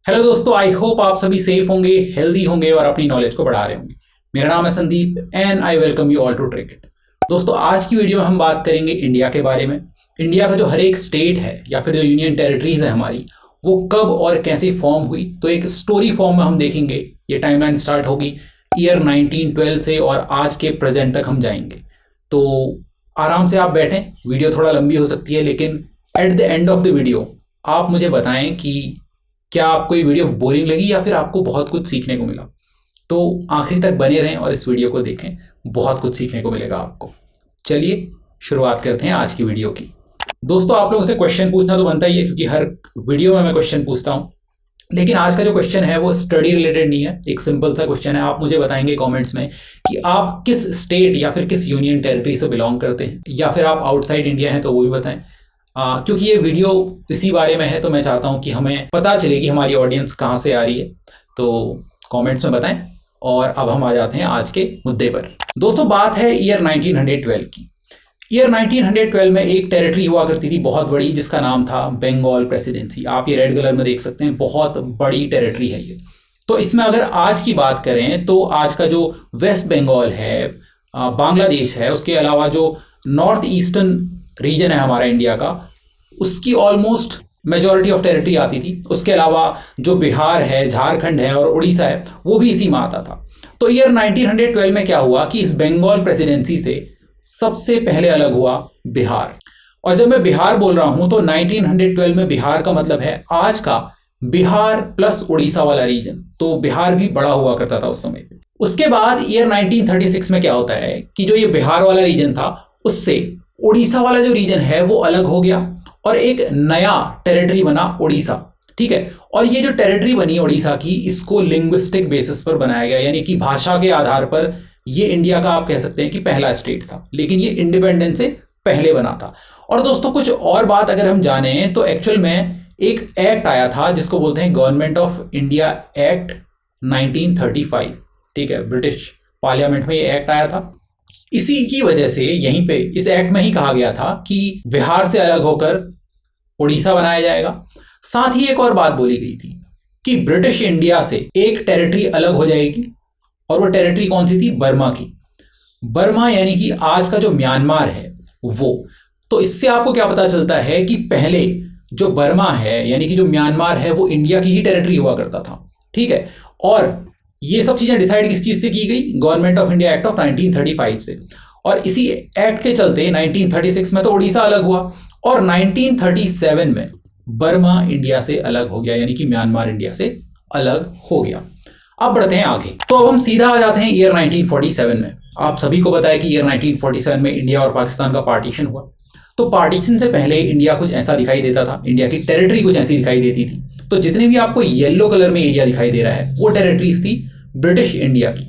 Hello दोस्तों, I hope आप सभी सेफ होंगे, हेल्दी होंगे और अपनी नॉलेज को बढ़ा रहे होंगे। मेरा नाम है Sandeep and I welcome you all to Tricket. दोस्तों, आज की वीडियो में हम बात करेंगे इंडिया के बारे में। इंडिया का जो हर एक स्टेट है या फिर जो यूनियन टेरिटरीज है हमारी, वो कब और कैसे फॉर्म हुई, तो एक स्टोरी फॉर्म में हम देखेंगे। ये टाइमलाइन स्टार्ट होगी ईयर 1912 से और आज के प्रेजेंट तक हम जाएंगे। तो आराम से आप बैठें, वीडियो थोड़ा लंबी हो सकती है, लेकिन at the end of the video आप मुझे बताएं कि क्या आपको ये वीडियो बोरिंग लगी या फिर आपको बहुत कुछ सीखने को मिला। तो आखिर तक बने रहें और इस वीडियो को देखें, बहुत कुछ सीखने को मिलेगा आपको। चलिए शुरुआत करते हैं आज की वीडियो की। दोस्तों, आप लोगों से क्वेश्चन पूछना तो बनता ही है, क्योंकि हर वीडियो में मैं क्वेश्चन पूछता हूँ। लेकिन आज का जो क्वेश्चन है वो स्टडी रिलेटेड नहीं है, एक सिंपल सा क्वेश्चन है। आप मुझे बताएंगे कमेंट्स में कि आप किस स्टेट या फिर किस यूनियन टेरिटरी से बिलोंग करते हैं, या फिर आप आउटसाइड इंडिया हैं तो वो भी बताएं। क्योंकि ये वीडियो इसी बारे में है, तो मैं चाहता हूँ कि हमें पता चले कि हमारी ऑडियंस कहाँ से आ रही है। तो कमेंट्स में बताएं। और अब हम आ जाते हैं आज के मुद्दे पर। दोस्तों, बात है ईयर 1912 की। ईयर 1912 में एक टेरिटरी हुआ करती थी बहुत बड़ी, जिसका नाम था बंगाल प्रेसिडेंसी। आप ये रेड कलर में देख सकते हैं, बहुत बड़ी टेरिटरी है ये। तो इसमें अगर आज की बात करें तो आज का जो वेस्ट बंगाल है, बांग्लादेश है, उसके अलावा जो नॉर्थ ईस्टर्न रीजन है हमारा इंडिया का, उसकी ऑलमोस्ट मेजॉरिटी ऑफ टेरिटरी आती थी। उसके अलावा जो बिहार है, झारखंड है और उड़ीसा है, वो भी इसी में आता था। तो ईयर 1912 में क्या हुआ कि इस बंगाल प्रेसिडेंसी से सबसे पहले अलग हुआ बिहार। और जब मैं बिहार बोल रहा हूं तो 1912 में बिहार का मतलब है आज का बिहार प्लस उड़ीसा वाला रीजन। तो बिहार भी बड़ा हुआ करता था उस समय पे। उसके बाद ईयर 1936 में क्या होता है कि जो ये बिहार वाला रीजन था, उससे उड़ीसा वाला जो रीजन है वो अलग हो गया और एक नया टेरिटरी बना उड़ीसा। ठीक है। और ये जो टेरिटरी बनी उड़ीसा की, इसको लिंग्विस्टिक बेसिस पर बनाया गया, यानी कि भाषा के आधार पर ये इंडिया का आप कह सकते हैं कि पहला स्टेट था, लेकिन ये इंडिपेंडेंस से पहले बना था। और दोस्तों, कुछ और बात अगर हम जाने तो एक्चुअल में एक एक्ट आया था जिसको बोलते हैं गवर्नमेंट ऑफ इंडिया एक्ट 1935। ठीक है, ब्रिटिश पार्लियामेंट में ये एक्ट आया था। इसी की वजह से यहीं पे इस एक्ट में ही कहा गया था कि बिहार से अलग होकर उड़ीसा बनाया जाएगा। साथ ही एक और बात बोली गई थी कि ब्रिटिश इंडिया से एक टेरिटरी अलग हो जाएगी, और वो टेरिटरी कौन सी थी? बर्मा की। बर्मा यानी कि आज का जो म्यांमार है वो। तो इससे आपको क्या पता चलता है कि पहले जो बर्मा है यानी कि जो म्यांमार है, वो इंडिया की ही टेरिटरी हुआ करता था। ठीक है। और ये सब चीजें डिसाइड किस चीज से की गई? Government of India act of 1935 से। और इसी एक्ट के चलते 1936 में तो उड़ीसा अलग हुआ, और 1937 में बर्मा इंडिया से अलग हो गया, यानी कि म्यांमार इंडिया से अलग हो गया। अब बढ़ते हैं आगे। तो अब हम सीधा आ जाते हैं ईयर 1947 में। आप सभी को बताया कि ईयर 1947 में इंडिया और पाकिस्तान का पार्टीशन हुआ। तो पार्टीशन से पहले इंडिया कुछ ऐसा दिखाई देता था, इंडिया की टेरिटरी कुछ ऐसी दिखाई देती थी। तो जितने भी आपको येलो कलर में एरिया दिखाई दे रहा है, वो टेरिटरीज थी ब्रिटिश इंडिया की।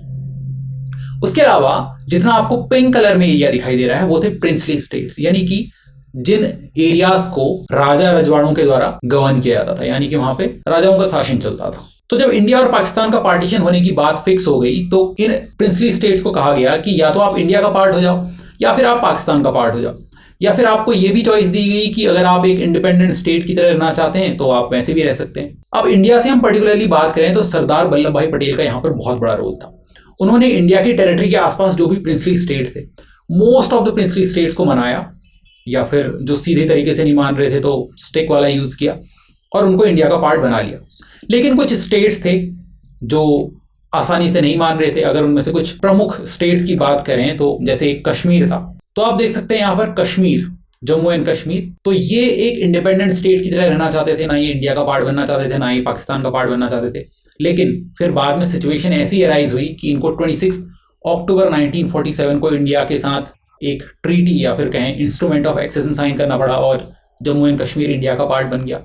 उसके अलावा जितना आपको पिंक कलर में एरिया दिखाई दे रहा है, वो थे प्रिंसली स्टेट्स, यानी कि जिन एरियाज को राजा रजवाड़ों के द्वारा गवर्न किया जाता था, यानी कि वहां पे राजाओं का शासन चलता था। तो जब इंडिया और पाकिस्तान का पार्टीशन होने की बात फिक्स हो गई, तो इन प्रिंसली स्टेट्स को कहा गया कि या तो आप इंडिया का पार्ट हो जाओ, या फिर आप पाकिस्तान का पार्ट हो जाओ, या फिर आपको यह भी चॉइस दी गई कि अगर आप एक इंडिपेंडेंट स्टेट की तरह रहना चाहते हैं तो आप वैसे भी रह सकते हैं। अब इंडिया से हम पर्टिकुलरली बात करें तो सरदार वल्लभ भाई पटेल का यहाँ पर बहुत बड़ा रोल था। उन्होंने इंडिया की टेरिटरी के आसपास जो भी प्रिंसली स्टेट्स थे, most of the princely states को मनाया, या फिर जो सीधे तरीके से नहीं मान रहे थे तो स्टिक वाला यूज किया और उनको इंडिया का पार्ट बना लिया। लेकिन कुछ स्टेट्स थे जो आसानी से नहीं मान रहे थे। अगर उनमें से कुछ प्रमुख स्टेट्स की बात करें तो जैसे कश्मीर था, तो आप देख सकते हैं यहाँ पर कश्मीर, जम्मू एंड कश्मीर। तो ये एक इंडिपेंडेंट स्टेट की तरह रहना चाहते थे, ना ये इंडिया का पार्ट बनना चाहते थे, ना ही पाकिस्तान का पार्ट बनना चाहते थे। लेकिन फिर बाद में सिचुएशन ऐसी अराइज हुई कि इनको 26 अक्टूबर 1947 को इंडिया के साथ एक ट्रीटी या फिर कहें इंस्ट्रूमेंट ऑफ एक्सेशन साइन करना पड़ा, और जम्मू एंड कश्मीर इंडिया का पार्ट बन गया।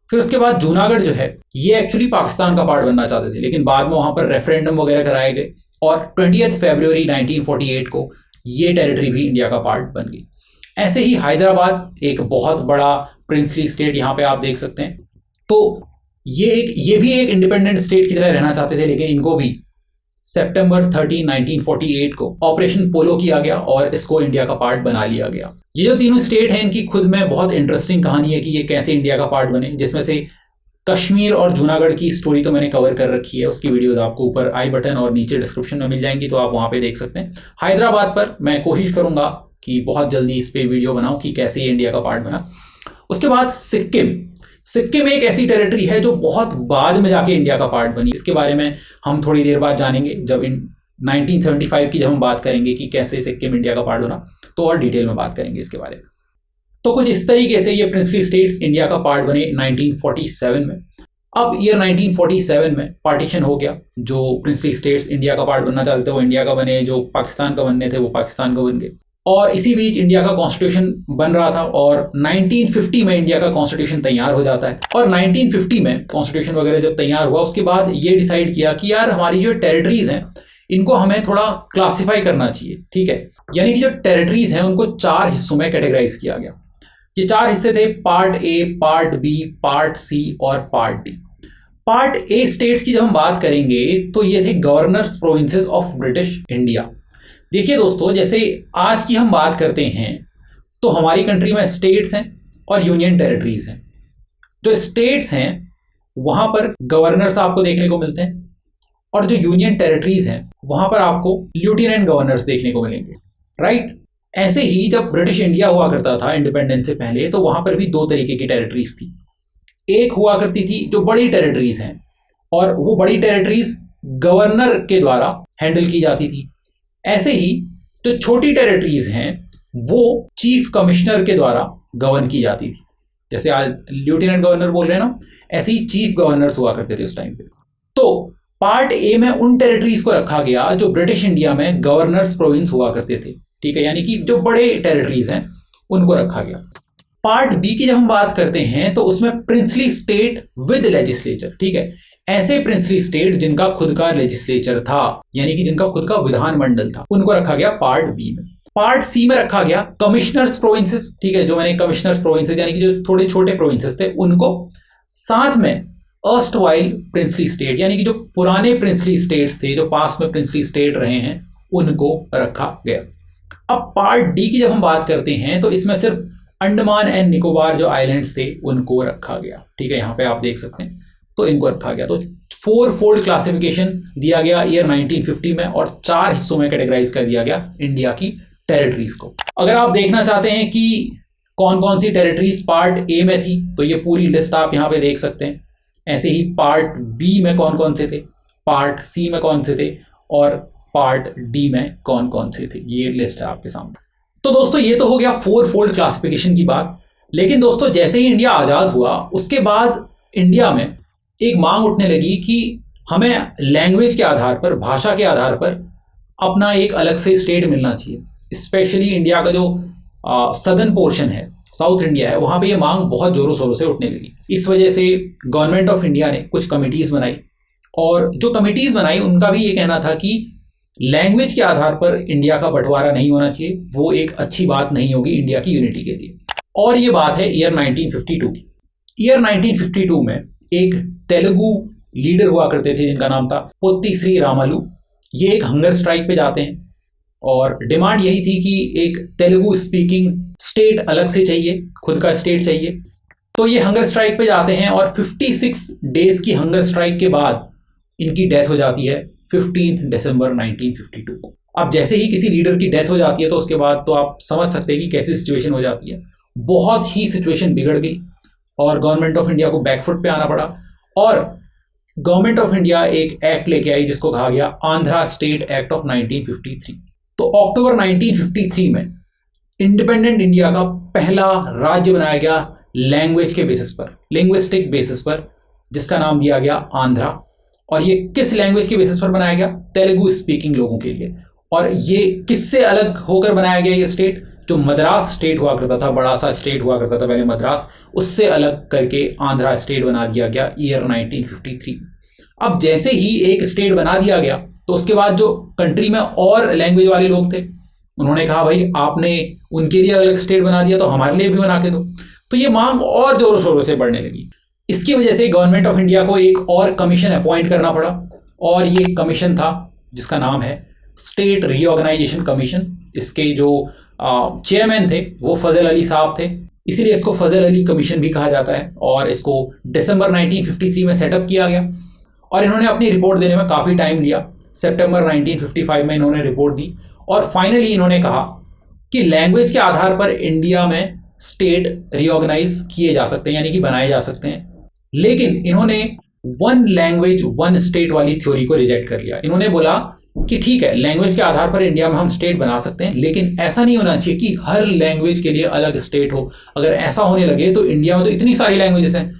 फिर उसके बाद जूनागढ़ जो है, ये एक्चुअली पाकिस्तान का पार्ट बनना चाहते थे, लेकिन बाद में वहां पर रेफरेंडम वगैरह कराए गए, और 20 फरवरी 1948 को ये टेरिटरी भी इंडिया का पार्ट बन गई। ऐसे ही हैदराबाद एक बहुत बड़ा प्रिंसली स्टेट, यहाँ पे आप देख सकते हैं। तो ये भी एक इंडिपेंडेंट स्टेट की तरह रहना चाहते थे, लेकिन इनको भी सितंबर 30, 1948 को ऑपरेशन पोलो किया गया और इसको इंडिया का पार्ट बना लिया गया। ये जो तीनों स्टेट हैं, इनकी खुद में बहुत इंटरेस्टिंग कहानी है कि ये कैसे इंडिया का पार्ट बने, जिसमें से कश्मीर और जूनागढ़ की स्टोरी तो मैंने कवर कर रखी है, उसकी वीडियोस आपको ऊपर आई बटन और नीचे डिस्क्रिप्शन में मिल जाएंगी, तो आप वहाँ पे देख सकते हैं। हैदराबाद पर मैं कोशिश करूँगा कि बहुत जल्दी इस पर वीडियो बनाऊँ कि कैसे ये इंडिया का पार्ट बना। उसके बाद सिक्किम एक ऐसी टेरिटरी है जो बहुत बाद में जाके इंडिया का पार्ट बनी। इसके बारे में हम थोड़ी देर बाद जानेंगे, जब 1975 की जब हम बात करेंगे कि कैसे सिक्किम इंडिया का पार्ट बना, तो और डिटेल में बात करेंगे इसके बारे में। तो कुछ इस तरीके से ये प्रिंसली स्टेट्स इंडिया का पार्ट बने 1947 में। अब ईयर 1947 में पार्टीशन हो गया। जो प्रिंसली स्टेट्स इंडिया का पार्ट बनना चाहते थे वो इंडिया का बने, जो पाकिस्तान का बनने थे वो पाकिस्तान का बन गए। और इसी बीच इंडिया का कॉन्स्टिट्यूशन बन रहा था और 1950 में इंडिया का कॉन्स्टिट्यूशन तैयार हो जाता है। और 1950 में कॉन्स्टिट्यूशन वगैरह जब तैयार हुआ, उसके बाद ये डिसाइड किया कि यार हमारी जो टेरिटरीज हैं इनको हमें थोड़ा क्लासिफाई करना चाहिए, ठीक है। यानी कि जो टेरिटरीज हैं उनको 4 हिस्सों में कैटेगराइज किया गया। ये 4 हिस्से थे, part A, part B, part C और part D. Part A states की जब हम बात करेंगे तो ये थे governors provinces of British India. देखिए दोस्तों, जैसे आज की हम बात करते हैं तो हमारी कंट्री में स्टेट्स हैं और यूनियन टेरिटरीज हैं। जो स्टेट्स हैं वहां पर गवर्नर्स आपको देखने को मिलते हैं, और जो यूनियन टेरिटरीज हैं वहां पर आपको लेफ्टिनेंट गवर्नर्स देखने को मिलेंगे, राइट। ऐसे ही जब ब्रिटिश इंडिया हुआ करता था इंडिपेंडेंस से पहले, तो वहां पर भी 2 तरीके की टेरिटरीज थी। एक हुआ करती थी जो बड़ी टेरिटरीज हैं, और वो बड़ी टेरिटरीज गवर्नर के द्वारा हैंडल की जाती थी। ऐसे ही जो छोटी टेरिटरीज हैं वो चीफ कमिश्नर के द्वारा गवर्न की जाती थी। जैसे आज लेफ्टिनेंट गवर्नर बोल रहे हैं ना, ऐसे ही चीफ गवर्नर्स हुआ करते थे उस टाइम पे। तो पार्ट ए में उन टेरिटरीज को रखा गया जो ब्रिटिश इंडिया में गवर्नर्स प्रोविंस हुआ करते थे, ठीक है, यानी कि जो बड़े टेरिटरीज हैं उनको रखा गया। पार्ट बी की जब हम बात करते हैं तो उसमें प्रिंसली स्टेट विद लेजिस्लेचर, ठीक है, ऐसे प्रिंसली स्टेट जिनका खुद का लेजिस्लेचर था, यानी कि जिनका खुद का विधानमंडल था, उनको रखा गया पार्ट बी में। पार्ट सी में रखा गया कमिश्नर्स प्रोविंसेस, ठीक है, जो मैंने कमिश्नर्स प्रोविंसेस यानी कि जो थोड़े छोटे प्रोविंसेस थे उनको, साथ में अर्स्टवाइल प्रिंसली स्टेट यानी कि जो पुराने प्रिंसली स्टेट्स थे, जो पास में प्रिंसली स्टेट रहे हैं, उनको रखा गया। अब पार्ट डी की जब हम बात करते हैं तो इसमें सिर्फ अंडमान एंड निकोबार जो आइलैंड्स थे उनको रखा गया, ठीक है, यहाँ पे आप देख सकते हैं, तो इनको रखा गया। तो 4 फोल्ड क्लासिफिकेशन दिया गया ईयर 1950 में, और 4 हिस्सों में कैटेगराइज कर दिया गया इंडिया की टेरिटरीज को। अगर आप देखना चाहते हैं कि कौन कौन सी टेरिटरीज पार्ट ए में थी, तो ये पूरी लिस्ट आप यहाँ पे देख सकते हैं। ऐसे ही पार्ट बी में कौन कौन से थे, पार्ट सी में कौन से थे, और पार्ट डी में कौन कौन से थे, ये लिस्ट है आपके सामने। तो दोस्तों ये तो हो गया 4 फोल्ड क्लासिफिकेशन की बात। लेकिन दोस्तों जैसे ही इंडिया आज़ाद हुआ उसके बाद इंडिया में एक मांग उठने लगी कि हमें लैंग्वेज के आधार पर, भाषा के आधार पर अपना एक अलग से स्टेट मिलना चाहिए। स्पेशली इंडिया का जो सदर्न पोर्शन है, साउथ इंडिया है, वहाँ पे ये मांग बहुत ज़ोरों शोरों से उठने लगी। इस वजह से गवर्नमेंट ऑफ इंडिया ने कुछ कमिटीज़ बनाई, और जो कमिटीज़ बनाई उनका भी ये कहना था कि लैंग्वेज के आधार पर इंडिया का बंटवारा नहीं होना चाहिए, वो एक अच्छी बात नहीं होगी इंडिया की यूनिटी के लिए। और ये बात है ईयर 1952 की। ईयर 1952 में एक तेलुगु लीडर हुआ करते थे जिनका नाम था पोत्ती श्री रामालू। ये एक हंगर स्ट्राइक पे जाते हैं, और डिमांड यही थी कि एक तेलुगु स्पीकिंग स्टेट अलग से चाहिए, खुद का स्टेट चाहिए। तो ये हंगर स्ट्राइक पे जाते हैं, और 56 डेज की हंगर स्ट्राइक के बाद इनकी डेथ हो जाती है 15 दिसंबर 1952 को। अब जैसे ही किसी लीडर की डेथ हो जाती है तो उसके बाद तो आप समझ सकते हैं कि कैसी सिचुएशन हो जाती है। बहुत ही सिचुएशन बिगड़ गई और गवर्नमेंट ऑफ इंडिया को बैकफुट पे आना पड़ा, और गवर्नमेंट ऑफ इंडिया एक एक्ट लेके आई जिसको कहा गया आंध्रा स्टेट एक्ट ऑफ 1953। तो अक्टूबर 1953 में इंडिपेंडेंट इंडिया का पहला राज्य बनाया गया लैंग्वेज के बेसिस पर, लिंग्विस्टिक बेसिस पर, जिसका नाम दिया गया आंध्रा। और ये किस लैंग्वेज के बेसिस पर बनाया गया? तेलुगु स्पीकिंग लोगों के लिए। और ये किससे अलग होकर बनाया गया ये स्टेट? जो मद्रास स्टेट हुआ करता था, बड़ा सा स्टेट हुआ करता था पहले मद्रास, उससे अलग करके आंध्रा स्टेट बना दिया गया ईयर 1953। अब जैसे ही एक स्टेट बना दिया गया तो उसके बाद जो कंट्री में और लैंग्वेज वाले लोग थे उन्होंने कहा भाई आपने उनके लिए अलग स्टेट बना दिया तो हमारे लिए भी बना के दो। तो ये मांग और जोरों शोरों से बढ़ने लगी। इसकी वजह से गवर्नमेंट ऑफ इंडिया को एक और कमीशन अपॉइंट करना पड़ा, और ये कमीशन था जिसका नाम है स्टेट रीऑर्गेनाइजेशन कमीशन। इसके जो चेयरमैन थे वो फजल अली साहब थे, इसीलिए इसको फजल अली कमीशन भी कहा जाता है और इसको दिसंबर 1953 में सेटअप किया गया और इन्होंने अपनी रिपोर्ट देने में काफ़ी टाइम लिया। सितंबर 1955 में इन्होंने रिपोर्ट दी और फाइनली इन्होंने कहा कि लैंग्वेज के आधार पर इंडिया में स्टेट रिऑर्गेनाइज किए जा सकते हैं, यानी कि बनाए जा सकते हैं। लेकिन इन्होंने वन लैंग्वेज वन स्टेट वाली थ्योरी को रिजेक्ट कर लिया। इन्होंने बोला कि ठीक है, लैंग्वेज के आधार पर इंडिया में हम स्टेट बना सकते हैं, लेकिन ऐसा नहीं होना चाहिए कि हर लैंग्वेज के लिए अलग स्टेट हो। अगर ऐसा होने लगे तो इंडिया में तो इतनी सारी लैंग्वेजेस हैं,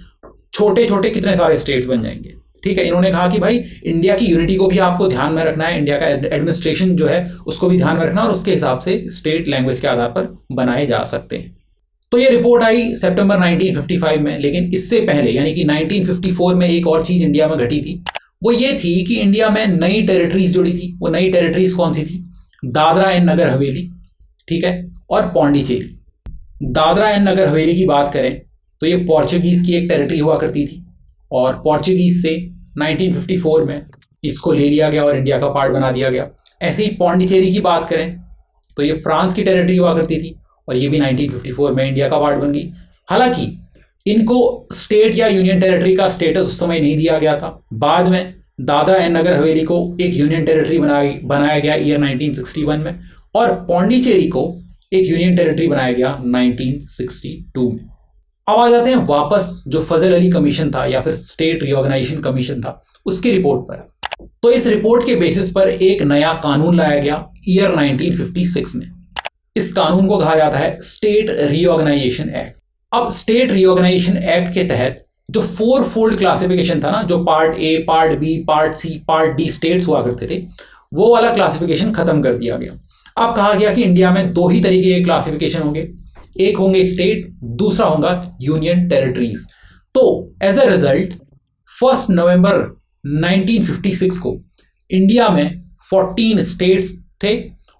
छोटे छोटे कितने सारे स्टेट्स बन जाएंगे। ठीक है, इन्होंने कहा कि भाई इंडिया की यूनिटी को भी आपको ध्यान में रखना है, इंडिया का एडमिनिस्ट्रेशन जो है उसको भी ध्यान में रखना है और उसके हिसाब से स्टेट लैंग्वेज के आधार पर बनाए जा सकते हैं। तो ये रिपोर्ट आई सितंबर 1955 में। लेकिन इससे पहले यानी कि 1954 में एक और चीज इंडिया में घटी थी, वो ये थी कि इंडिया में नई टेरिटरीज जुड़ी थी। वो नई टेरिटरीज कौन सी थी? दादरा एंड नगर हवेली, ठीक है, और पौंडीचेरी। दादरा एंड नगर हवेली की बात करें तो ये पोर्चुगीज की एक टेरिटरी हुआ करती थी और पोर्चुगीज से 1954 में इसको ले लिया गया और इंडिया का पार्ट बना दिया गया। ऐसे ही पौंडीचेरी की बात करें तो ये फ्रांस की टेरिटरी हुआ करती थी और ये भी 1954 में इंडिया का पार्ट बन गई। हालांकि इनको स्टेट या यूनियन टेरिटरी का स्टेटस उस समय नहीं दिया गया था। बाद में दादरा एंड नगर हवेली को एक यूनियन टेरिटरी बनाया गया ईयर 1961 में और पौंडीचेरी को एक यूनियन टेरिटरी बनाया गया 1962 में। अब आ जाते हैं वापस जो फजल अली कमीशन था या फिर स्टेट रिऑर्गेनाइजेशन कमीशन था उसकी रिपोर्ट पर। तो इस रिपोर्ट के बेसिस पर एक नया कानून लाया गया ईयर 1956 में। इस कानून को कहा जाता है स्टेट रिऑर्गेनाइजेशन एक्ट। अब स्टेट रिऑर्गेनाइजेशन एक्ट के तहत जो 4 फोल्ड क्लासिफिकेशन था ना, जो part A, part B, part C, part D states हुआ करते थे, वो वाला क्लासिफिकेशन खत्म कर दिया गया। अब कहा गया कि इंडिया में 2 ही तरीके के क्लासिफिकेशन होंगे, एक होंगे स्टेट, दूसरा होगा यूनियन टेरिटरीज। तो एज अ रिजल्ट 1 नवंबर 1956 को इंडिया में 14 स्टेट्स थे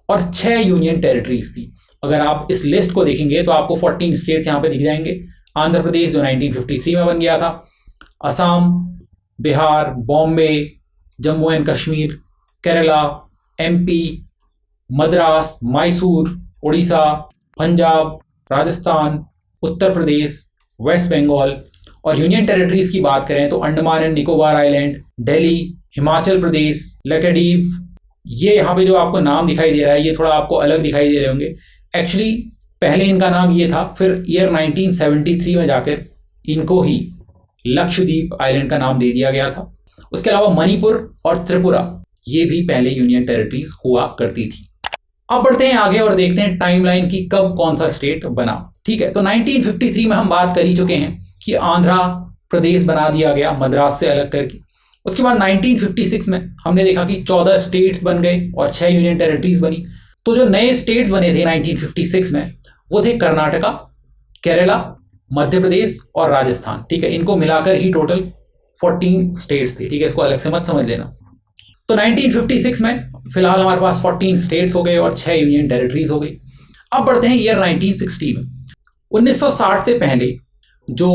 और 6 यूनियन टेरिटरीज थी। अगर आप इस लिस्ट को देखेंगे तो आपको 14 स्टेट्स यहां पे दिख जाएंगे। आंध्र प्रदेश जो 1953 में बन गया था, Assam, Bihar, Bombay, Jammu and Kashmir, Kerala, MP, Madras, Mysore, Orissa, Punjab, Rajasthan, Uttar Pradesh, West Bengal. और यूनियन टेरिटरीज की बात करें तो अंडमान एंड निकोबार आइलैंड, दिल्ली, हिमाचल प्रदेश, लक्षद्वीप। ये यहाँ पे जो आपको नाम दिखाई दे रहा है ये थोड़ा आपको अलग दिखाई दे रहे होंगे। एक्चुअली पहले इनका नाम ये था, फिर ईयर 1973 में जाकर इनको ही लक्षद्वीप आइलैंड का नाम दे दिया गया था। उसके अलावा मणिपुर और त्रिपुरा ये भी पहले यूनियन टेरिटरीज हुआ करती थी। अब बढ़ते हैं आगे और देखते हैं टाइमलाइन की कब कौन सा स्टेट बना। ठीक है, तो 1953 में हम बात कर ही चुके हैं कि आंध्र प्रदेश बना दिया गया मद्रास से अलग करके। उसके बाद 1956 में हमने देखा कि 14 स्टेट्स बन गए और 6 यूनियन टेरिटरीज बनी। तो जो नए स्टेट्स बने थे 1956 में वो थे कर्नाटका, केरला, मध्य प्रदेश और राजस्थान। ठीक है, इनको मिलाकर ही टोटल 14 स्टेट्स थे। ठीक है, इसको अलग से मत समझ लेना। तो 1956 में फिलहाल हमारे पास 14 स्टेट्स हो गए और 6 यूनियन टेरिटरीज हो गई। अब बढ़ते हैं ईयर 1960 में। 1960 से पहले जो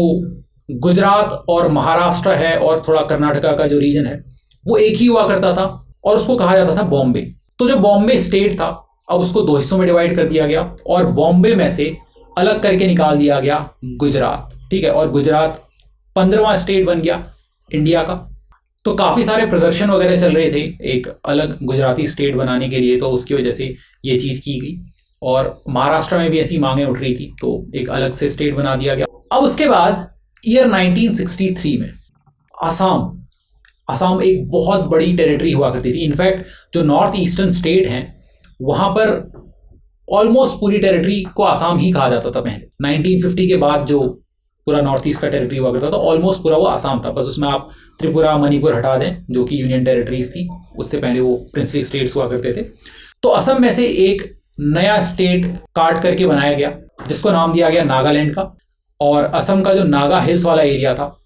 गुजरात और महाराष्ट्र है और थोड़ा कर्नाटका का जो रीजन है वो एक ही हुआ करता था और उसको कहा जाता था बॉम्बे। तो जो बॉम्बे स्टेट था अब उसको 2 हिस्सों में डिवाइड कर दिया गया और बॉम्बे में से अलग करके निकाल दिया गया गुजरात। ठीक है, और गुजरात 15वां स्टेट बन गया इंडिया का। तो काफ़ी सारे प्रदर्शन वगैरह चल रहे थे एक अलग गुजराती स्टेट बनाने के लिए, तो उसकी वजह से ये चीज़ की गई और महाराष्ट्र में भी ऐसी मांगें उठ रही थी तो एक अलग से स्टेट बना दिया गया। अब उसके बाद ईयर 1963 में असम एक बहुत बड़ी टेरिटरी हुआ करती थी। इनफैक्ट जो नॉर्थ ईस्टर्न स्टेट हैं वहाँ पर ऑलमोस्ट पूरी टेरिटरी को असम ही कहा जाता था पहले। 1950 के बाद जो पूरा नॉर्थ ईस्ट का टेरिटरी हुआ करता था ऑलमोस्ट पूरा वो असम था। बस उसमें आप त्रिपुरा, मणिपुर हटा दें जो कि यूनियन टेरिटरीज थी, उससे पहले वो प्रिंसली स्टेट्स हुआ करते थे। तो असम में से एक नया स्टेट काट करके बनाया गया जिसको नाम दिया गया नागालैंड का, और असम का जो नागा हिल्स वाला एरिया था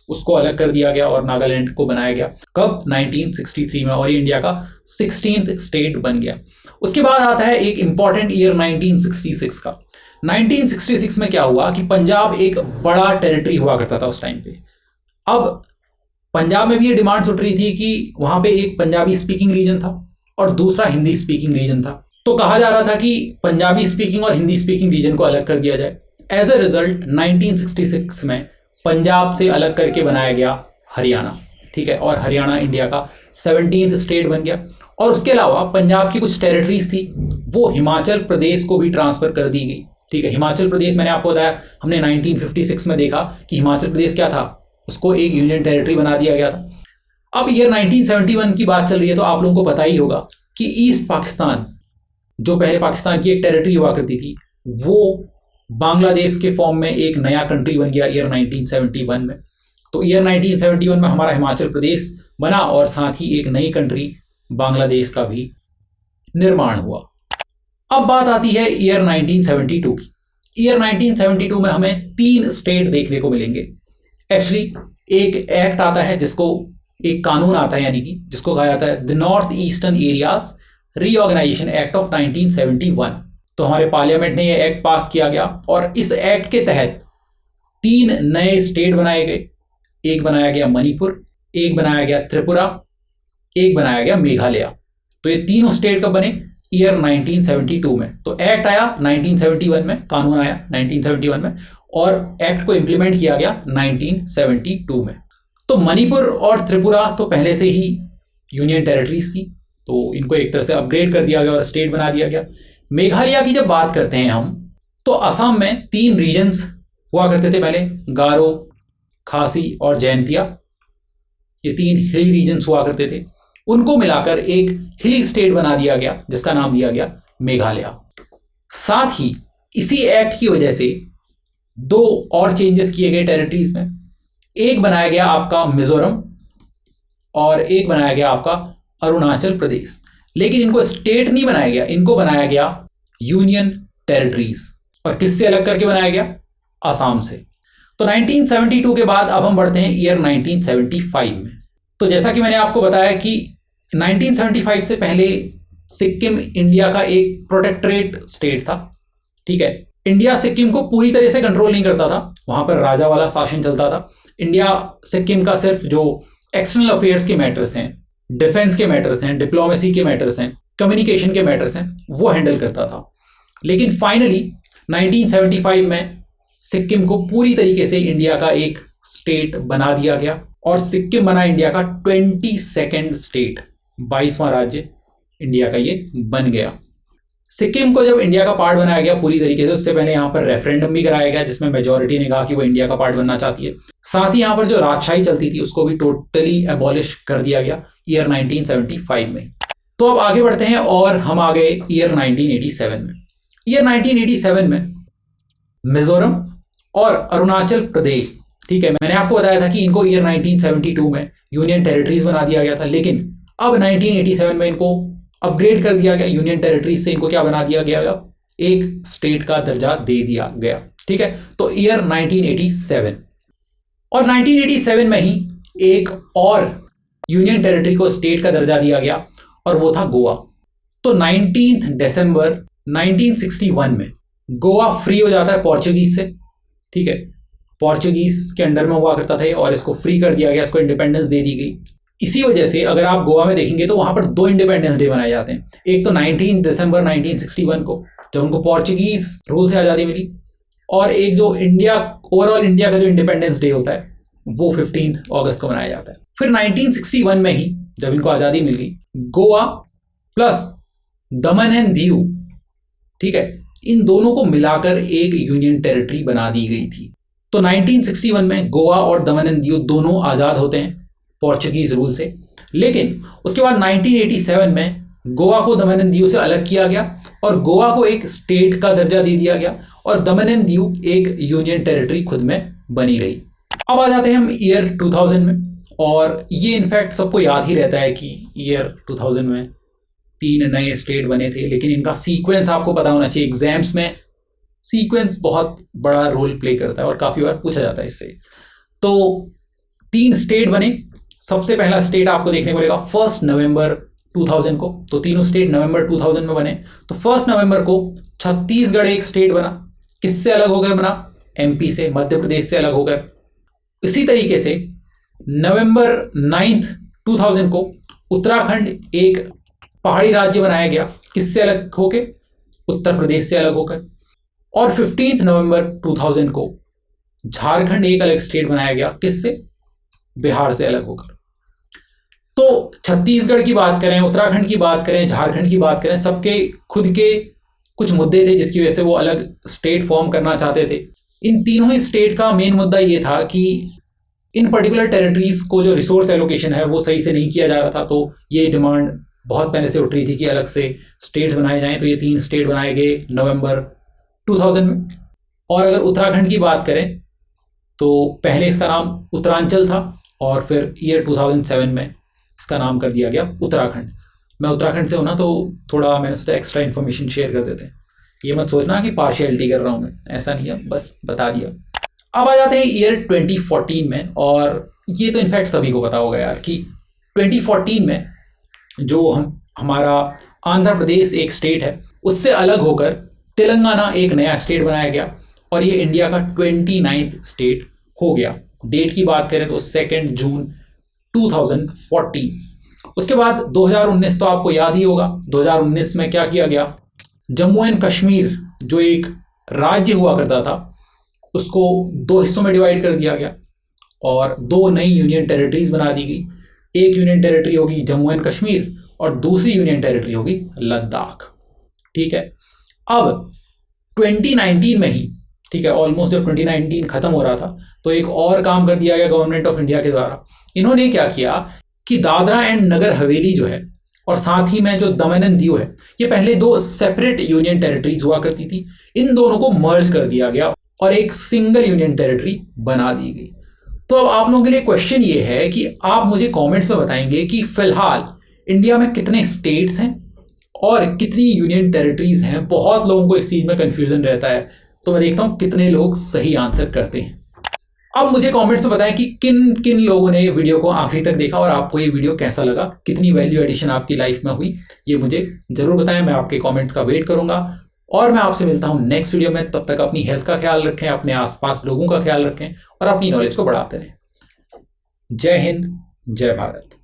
उसको अलग कर दिया गया और नागालैंड को बनाया गया। कब? 1963 में, और ये इंडिया का 16th स्टेट बन गया। उसके बाद आता है एक इंपॉर्टेंट ईयर 1966 का। 1966 में क्या हुआ कि पंजाब एक बड़ा टेरिटरी हुआ करता था उस टाइम पे। अब पंजाब में भी ये डिमांड्स उठ रही थी कि वहां पे एक पंजाबी स्पीकिंग रीजन था और दूसरा हिंदी स्पीकिंग रीजन था। तो कहा जा रहा था कि पंजाबी स्पीकिंग और हिंदी स्पीकिंग रीजन को अलग कर दिया जाए। एज अ रिजल्ट 1966 में पंजाब से अलग करके बनाया गया हरियाणा, ठीक है, और हरियाणा इंडिया का 17th स्टेट बन गया। और उसके अलावा पंजाब की कुछ टेरिटरीज थी वो हिमाचल प्रदेश को भी ट्रांसफर कर दी गई, ठीक है। हिमाचल प्रदेश मैंने आपको बताया, हमने 1956 में देखा कि हिमाचल प्रदेश क्या था, उसको एक यूनियन टेरिटरी बना दिया गया था। अब ईयर 1971 की बात चल रही है, तो आप लोगों को पता ही होगा कि ईस्ट पाकिस्तान, जो पहले पाकिस्तान की एक टेरिटरी हुआ करती थी, वो बांग्लादेश के फॉर्म में एक नया कंट्री बन गया ईयर 1971 में। तो ईयर 1971 में हमारा हिमाचल प्रदेश बना और साथ ही एक नई कंट्री बांग्लादेश का भी निर्माण हुआ। अब बात आती है ईयर 1972 की। ईयर 1972 में हमें 3 स्टेट देखने को मिलेंगे। एक्चुअली एक एक्ट आता है, जिसको एक कानून आता है, यानी कि जिसको कहा जाता है the north eastern areas reorganisation act of 1971। तो हमारे पार्लियामेंट ने यह एक्ट पास किया गया और इस एक्ट के तहत 3 नए स्टेट बनाए गए। एक बनाया गया मणिपुर, एक बनाया गया त्रिपुरा, एक बनाया गया मेघालय। तो ये तीनों स्टेट कब बने? ईयर 1972 में। तो एक्ट आया 1971 में, कानून आया 1971 में, और एक्ट को इंप्लीमेंट किया गया 1972 में। तो मणिपुर और त्रिपुरा तो पहले से ही यूनियन टेरिटरीज थी, तो इनको एक तरह से अपग्रेड कर दिया गया और स्टेट बना दिया गया। मेघालय की जब बात करते हैं हम, तो असम में 3 रीजन्स हुआ करते थे पहले, गारो, खासी और जयंतिया। ये 3 हिली रीजन्स हुआ करते थे, उनको मिलाकर एक हिली स्टेट बना दिया गया जिसका नाम दिया गया मेघालय। साथ ही इसी एक्ट की वजह से 2 और चेंजेस किए गए टेरिटरीज में। एक बनाया गया आपका मिजोरम और एक बनाया गया आपका अरुणाचल प्रदेश। लेकिन इनको स्टेट नहीं बनाया गया, इनको बनाया गया यूनियन टेरिटरीज। और किससे अलग करके बनाया गया? आसाम से। तो 1972 के बाद अब हम बढ़ते हैं ईयर 1975 में। तो जैसा कि मैंने आपको बताया कि 1975 से पहले सिक्किम इंडिया का एक प्रोटेक्टरेट स्टेट था, ठीक है। इंडिया सिक्किम को पूरी तरह से कंट्रोल नहीं करता था, वहां पर राजा वाला शासन चलता था। इंडिया सिक्किम का सिर्फ जो एक्सटर्नल अफेयर्स के मैटर्स हैं, डिफेंस के मैटर्स हैं, डिप्लोमेसी के मैटर्स हैं, कम्युनिकेशन के मैटर्स हैं, वो हैंडल करता था। लेकिन फाइनली 1975 में सिक्किम को पूरी तरीके से इंडिया का एक स्टेट बना दिया गया और सिक्किम बना इंडिया का 22nd स्टेट, 22वां राज्य इंडिया का ये बन गया। सिक्किम को जब इंडिया का पार्ट बनाया गया पूरी तरीके से, उससे पहले यहाँ पर रेफरेंडम भी कराया गया जिसमें मेजॉरिटी ने कहा कि वो इंडिया का पार्ट बनना चाहती है। साथ ही यहाँ पर जो राजशाही चलती थी उसको भी टोटली एबॉलिश कर दिया गया ईयर 1975 में। तो अब आगे बढ़ते हैं और हम आ गए ईयर 1987 में। ईयर 1987 में मिजोरम और अरुणाचल प्रदेश, ठीक है, मैंने आपको बताया था कि इनको ईयर 1972 में यूनियन टेरिटरीज बना दिया गया था, लेकिन अब 1987 में इनको अपग्रेड कर दिया गया। यूनियन टेरिटरीज से इनको क्या बना दिया गया? एक स्टेट का दर्जा दे दिया गया, ठीक है। तो ईयर 1987 और 1987 में ही एक और यूनियन टेरिटरी को स्टेट का दर्जा दिया गया और वो था गोवा। तो 19 दिसंबर 1961 में गोवा फ्री हो जाता है पोर्चुगीज से, ठीक है। पोर्चुगीज के अंडर में हुआ करता था और इसको फ्री कर दिया गया, इसको इंडिपेंडेंस दे दी गई। इसी वजह से अगर आप गोवा में देखेंगे तो वहां पर 2 इंडिपेंडेंस डे मनाए जाते हैं। एक तो 19 दिसंबर 1961 को जब उनको पोर्चुगीज रूल से आज़ादी मिली, और एक जो इंडिया, ओवरऑल इंडिया का जो इंडिपेंडेंस डे होता है वो 15 अगस्त को मनाया जाता है। फिर 1961 में ही जब इनको आज़ादी मिल गई, Goa plus Daman and Diu, ठीक है, इन दोनों को मिलाकर एक यूनियन टेरिटरी बना दी गई थी। तो 1961 में गोवा और दमन एंड दीव दोनों आज़ाद होते हैं पोर्चुगीज रूल से। लेकिन उसके बाद 1987 में गोवा को दमन एंड दीव से अलग किया गया और गोवा को एक स्टेट का दर्जा दे दिया गया और दमन एंड दीव एक यूनियन टेरिटरी खुद में बनी रही। अब आ जाते हैं हम ईयर 2000 में, और ये इनफैक्ट सबको याद ही रहता है कि ईयर 2000 में 3 नए स्टेट बने थे, लेकिन इनका सीक्वेंस आपको पता होना चाहिए। एग्जाम्स में सीक्वेंस बहुत बड़ा रोल प्ले करता है और काफ़ी बार पूछा जाता है इससे। तो 3 स्टेट बने। सबसे पहला स्टेट आपको देखने को मिलेगा 1 नवंबर 2000 को। तो तीनों स्टेट नवंबर 2000 में बने। तो 1 नवंबर को छत्तीसगढ़ एक स्टेट बना। किससे अलग होकर बना? एमपी से, मध्य प्रदेश से अलग होकर। इसी तरीके से नवंबर 9 2000 को उत्तराखंड एक पहाड़ी राज्य बनाया गया। किससे अलग होकर? उत्तर प्रदेश से अलग होकर। और 15 नवंबर 2000 को झारखंड एक अलग स्टेट बनाया गया। किससे? बिहार से अलग होकर। तो छत्तीसगढ़ की बात करें, उत्तराखंड की बात करें, झारखंड की बात करें, सबके खुद के कुछ मुद्दे थे जिसकी वजह से वो अलग स्टेट फॉर्म करना चाहते थे। इन तीनों ही स्टेट का मेन मुद्दा ये था कि इन पर्टिकुलर टेरिटरीज को जो रिसोर्स एलोकेशन है वो सही से नहीं किया जा रहा था। तो ये डिमांड बहुत पहले से उठ रही थी कि अलग से स्टेट्स बनाए जाएं। तो ये 3 स्टेट बनाए गए नवंबर 2000 में। और अगर उत्तराखंड की बात करें तो पहले इसका नाम उत्तरांचल था और फिर ईयर 2007 में इसका नाम कर दिया गया उत्तराखंड। मैं उत्तराखंड से हूँ ना, तो थोड़ा मैंने सोचा एक्स्ट्रा इन्फॉर्मेशन शेयर कर देते हैं। ये मत सोचना कि पार्शियलिटी कर रहा हूँ मैं, ऐसा नहीं है, बस बता दिया। अब आ जाते हैं ईयर 2014 में। और ये तो इनफैक्ट सभी को पता होगा यार कि 2014 में जो हमारा आंध्र प्रदेश एक स्टेट है, उससे अलग होकर तेलंगाना एक नया स्टेट बनाया गया और ये इंडिया का 29th स्टेट हो गया। डेट की बात करें तो 2 जून 2014। उसके बाद 2019 तो आपको याद ही होगा। 2019 में क्या किया गया? जम्मू एंड कश्मीर जो एक राज्य हुआ करता था उसको 2 हिस्सों में डिवाइड कर दिया गया और 2 नई यूनियन टेरिटरीज बना दी गई। एक यूनियन टेरिटरी होगी जम्मू एंड कश्मीर और दूसरी यूनियन टेरिटरी होगी लद्दाख। ठीक है। अब 2019 में ही, ठीक है, ऑलमोस्ट जब 2019 खत्म हो रहा था तो एक और काम कर दिया गया गवर्नमेंट ऑफ इंडिया के द्वारा। इन्होंने क्या किया कि दादरा एंड नगर हवेली जो है और साथ ही में जो दमन एंड दीव है, ये पहले 2 सेपरेट यूनियन टेरिटरीज हुआ करती थी, इन दोनों को मर्ज कर दिया गया और एक सिंगल यूनियन टेरिटरी बना दी गई। तो अब आप लोगों के लिए क्वेश्चन ये है कि आप मुझे कमेंट्स में बताएंगे कि फिलहाल इंडिया में कितने स्टेट्स हैं और कितनी यूनियन टेरिटरीज हैं। बहुत लोगों को इस चीज में कंफ्यूजन रहता है, तो मैं देखता हूं कितने लोग सही आंसर करते हैं। अब मुझे कमेंट्स में बताएं कि किन किन लोगों ने वीडियो को आखिरी तक देखा और आपको ये वीडियो कैसा लगा, कितनी वैल्यू एडिशन आपकी लाइफ में हुई, ये मुझे जरूर बताएं। मैं आपके कमेंट्स का वेट करूंगा और मैं आपसे मिलता हूं नेक्स्ट वीडियो में। तब तक अपनी हेल्थ का ख्याल रखें, अपने आसपास लोगों का ख्याल रखें और अपनी नॉलेज को बढ़ाते रहें। जय हिंद, जय भारत।